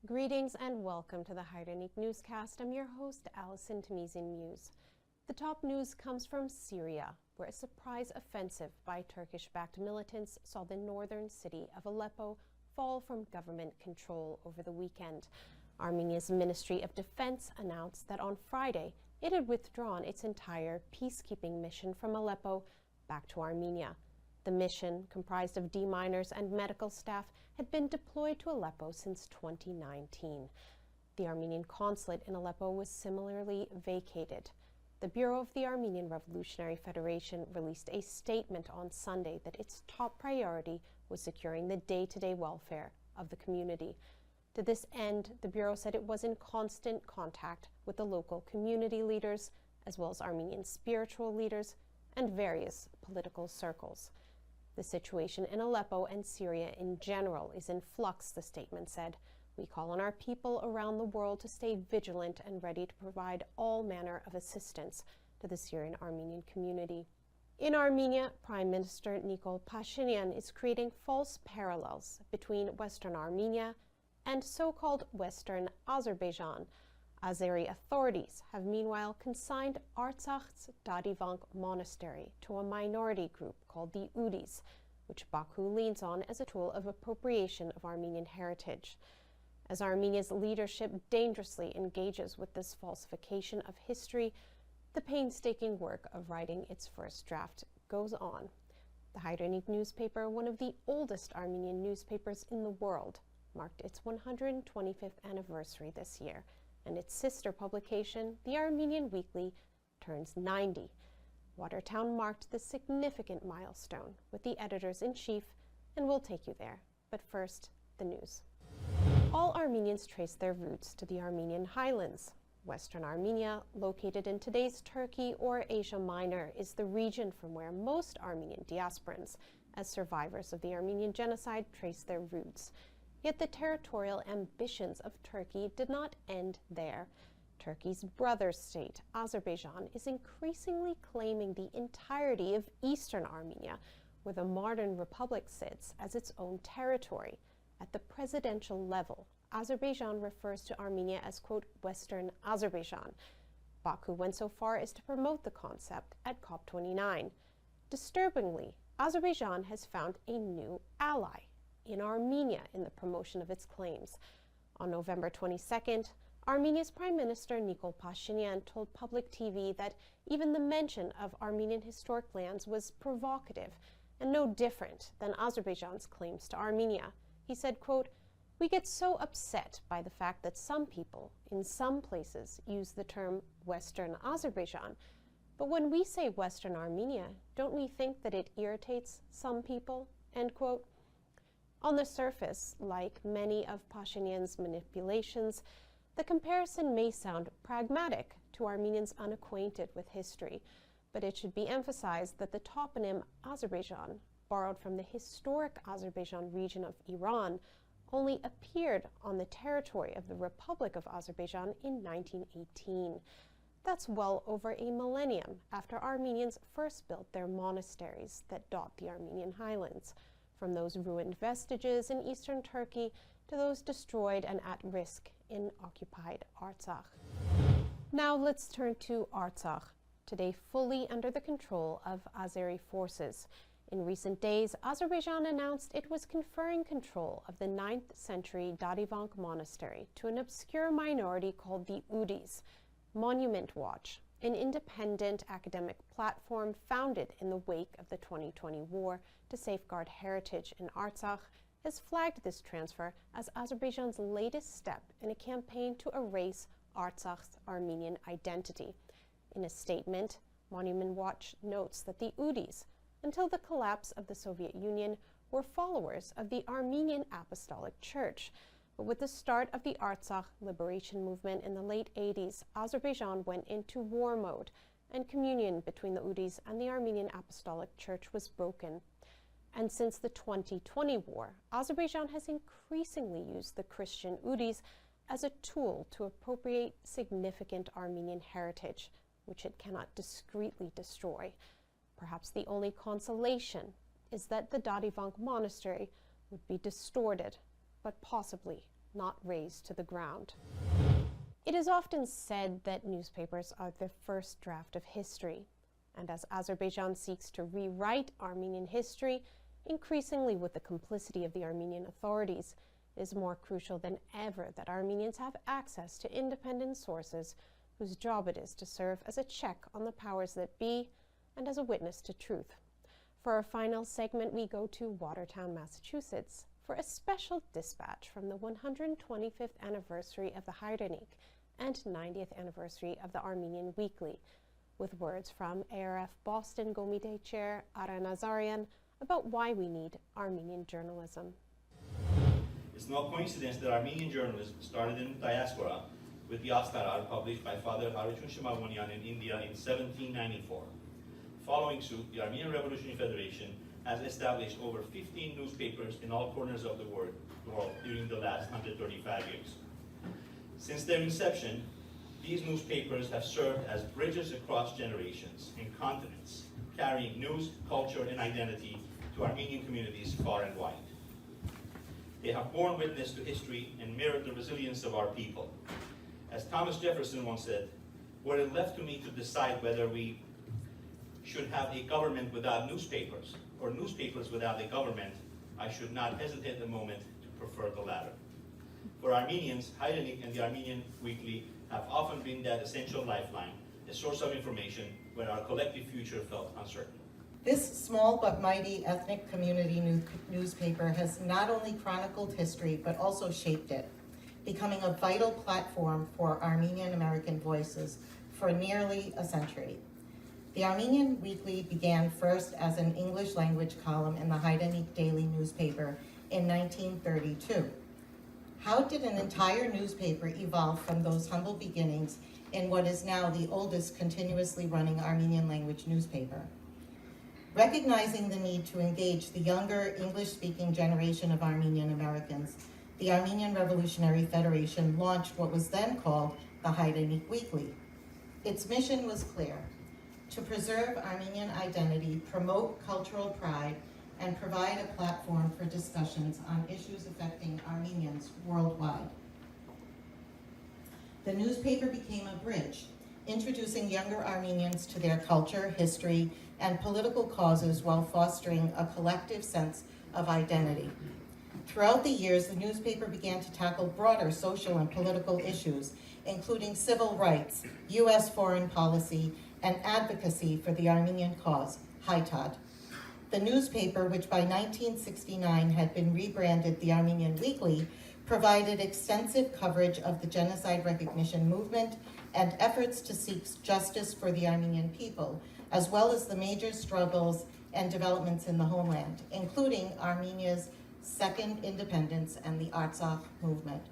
Greetings and welcome to the Hairenik Newscast. I'm your host, Alison Tamizin Muse. The top news comes from Syria, where a surprise offensive by Turkish-backed militants saw the northern city of Aleppo fall from government control over the weekend. Armenia's Ministry of Defense announced that on Friday it had withdrawn its entire peacekeeping mission from Aleppo back to Armenia. The mission, comprised of deminers and medical staff, had been deployed to Aleppo since 2019. The Armenian consulate in Aleppo was similarly vacated. The Bureau of the Armenian Revolutionary Federation released a statement on Sunday that its top priority was securing the day-to-day welfare of the community. To this end, the Bureau said it was in constant contact with the local community leaders, as well as Armenian spiritual leaders and various political circles. The situation in Aleppo and Syria in general is in flux, the statement said. We call on our people around the world to stay vigilant and ready to provide all manner of assistance to the Syrian Armenian community. In Armenia, Prime Minister Nikol Pashinyan is creating false parallels between Western Armenia and so-called Western Azerbaijan. Azeri authorities have meanwhile consigned Artsakh's Dadivank Monastery to a minority group called the Udis, which Baku leans on as a tool of appropriation of Armenian heritage. As Armenia's leadership dangerously engages with this falsification of history, the painstaking work of writing its first draft goes on. The Hairenik newspaper, one of the oldest Armenian newspapers in the world, marked its 125th anniversary this year, and its sister publication, the Armenian Weekly, turns 90. Watertown marked this significant milestone with the editors-in-chief, and we'll take you there. But first, the news. All Armenians trace their roots to the Armenian highlands. Western Armenia, located in today's Turkey or Asia Minor, is the region from where most Armenian diasporans, as survivors of the Armenian genocide, trace their roots. Yet the territorial ambitions of Turkey did not end there. Turkey's brother state, Azerbaijan, is increasingly claiming the entirety of eastern Armenia, where the modern republic sits, as its own territory. At the presidential level, Azerbaijan refers to Armenia as, quote, Western Azerbaijan. Baku went so far as to promote the concept at COP29. Disturbingly, Azerbaijan has found a new ally in Armenia in the promotion of its claims. On November 22nd, Armenia's Prime Minister Nikol Pashinyan told public TV that even the mention of Armenian historic lands was provocative and no different than Azerbaijan's claims to Armenia. He said, quote, "We get so upset by the fact that some people in some places use the term Western Azerbaijan, but when we say Western Armenia, don't we think that it irritates some people?" End quote. On the surface, like many of Pashinyan's manipulations, the comparison may sound pragmatic to Armenians unacquainted with history, but it should be emphasized that the toponym Azerbaijan, borrowed from the historic Azerbaijan region of Iran, only appeared on the territory of the Republic of Azerbaijan in 1918. That's well over a millennium after Armenians first built their monasteries that dot the Armenian highlands. From those ruined vestiges in eastern Turkey to those destroyed and at risk in occupied Artsakh. Now let's turn to Artsakh, today fully under the control of Azeri forces. In recent days, Azerbaijan announced it was conferring control of the 9th century Dadivank Monastery to an obscure minority called the Udis. Monument Watch, an independent academic platform founded in the wake of the 2020 war to safeguard heritage in Artsakh, has flagged this transfer as Azerbaijan's latest step in a campaign to erase Artsakh's Armenian identity. In a statement, Monument Watch notes that the Udis, until the collapse of the Soviet Union, were followers of the Armenian Apostolic Church. But with the start of the Artsakh liberation movement in the late 80s, Azerbaijan went into war mode, and communion between the Udis and the Armenian Apostolic Church was broken. And since the 2020 war, Azerbaijan has increasingly used the Christian Udis as a tool to appropriate significant Armenian heritage, which it cannot discreetly destroy. Perhaps the only consolation is that the Dadivank Monastery would be distorted, but possibly not razed to the ground. It is often said that newspapers are the first draft of history, and as Azerbaijan seeks to rewrite Armenian history, increasingly with the complicity of the Armenian authorities, it is more crucial than ever that Armenians have access to independent sources whose job it is to serve as a check on the powers that be and as a witness to truth. For our final segment, we go to Watertown, Massachusetts, for a special dispatch from the 125th anniversary of the Hairenik and 90th anniversary of the Armenian Weekly, with words from ARF Boston Gomite Chair Ara Nazarian about why we need Armenian journalism. It's no coincidence that Armenian journalism started in the diaspora with the Azeri published by Father Hairenik in India in 1794. Following suit, the Armenian Revolutionary Federation has established over 15 newspapers in all corners of the world during the last 135 years. Since their inception, these newspapers have served as bridges across generations and continents, carrying news, culture, and identity to Armenian communities far and wide. They have borne witness to history and mirrored the resilience of our people. As Thomas Jefferson once said, "Were it left to me to decide whether we should have a government without newspapers or newspapers without a government, I should not hesitate a moment to prefer the latter." For Armenians, Hairenik and the Armenian Weekly have often been that essential lifeline, a source of information when our collective future felt uncertain. This small but mighty ethnic community newspaper has not only chronicled history but also shaped it, becoming a vital platform for Armenian American voices for nearly a century. The Armenian Weekly began first as an English language column in the Hairenik daily newspaper in 1932. How did an entire newspaper evolve from those humble beginnings in what is now the oldest continuously running Armenian language newspaper? Recognizing the need to engage the younger English-speaking generation of Armenian Americans, the Armenian Revolutionary Federation launched what was then called the Hairenik Weekly. Its mission was clear: to preserve Armenian identity, promote cultural pride, and provide a platform for discussions on issues affecting Armenians worldwide. The newspaper became a bridge, introducing younger Armenians to their culture, history, and political causes while fostering a collective sense of identity. Throughout the years, the newspaper began to tackle broader social and political issues, including civil rights, U.S. foreign policy, and advocacy for the Armenian cause, Haitad. The newspaper, which by 1969 had been rebranded the Armenian Weekly, provided extensive coverage of the genocide recognition movement and efforts to seek justice for the Armenian people, as well as the major struggles and developments in the homeland, including Armenia's second independence and the Artsakh movement.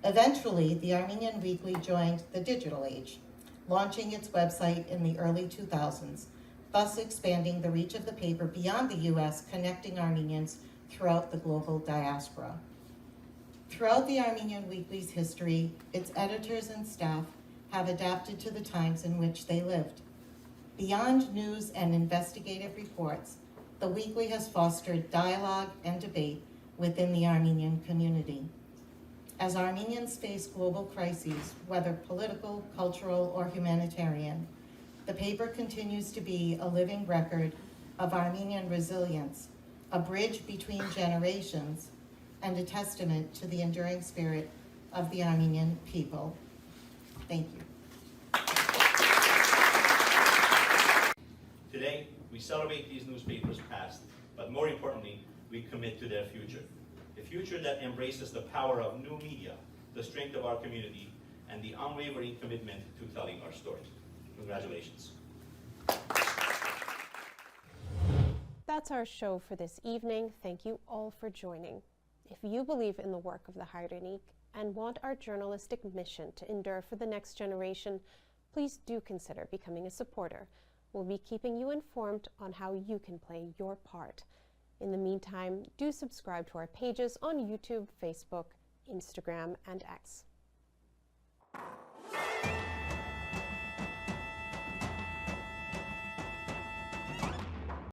Eventually, the Armenian Weekly joined the digital age, launching its website in the early 2000s, thus expanding the reach of the paper beyond the U.S., connecting Armenians throughout the global diaspora. Throughout the Armenian Weekly's history, its editors and staff have adapted to the times in which they lived. Beyond news and investigative reports, the Weekly has fostered dialogue and debate within the Armenian community. As Armenians face global crises, whether political, cultural, or humanitarian, the paper continues to be a living record of Armenian resilience, a bridge between generations, and a testament to the enduring spirit of the Armenian people. Thank you. Today, we celebrate these newspapers' past, but more importantly, we commit to their future. A future that embraces the power of new media, the strength of our community, and the unwavering commitment to telling our story. Congratulations. That's our show for this evening. Thank you all for joining. If you believe in the work of the Hairenik and want our journalistic mission to endure for the next generation, please do consider becoming a supporter. We'll be keeping you informed on how you can play your part. In the meantime, do subscribe to our pages on YouTube, Facebook, Instagram, and X.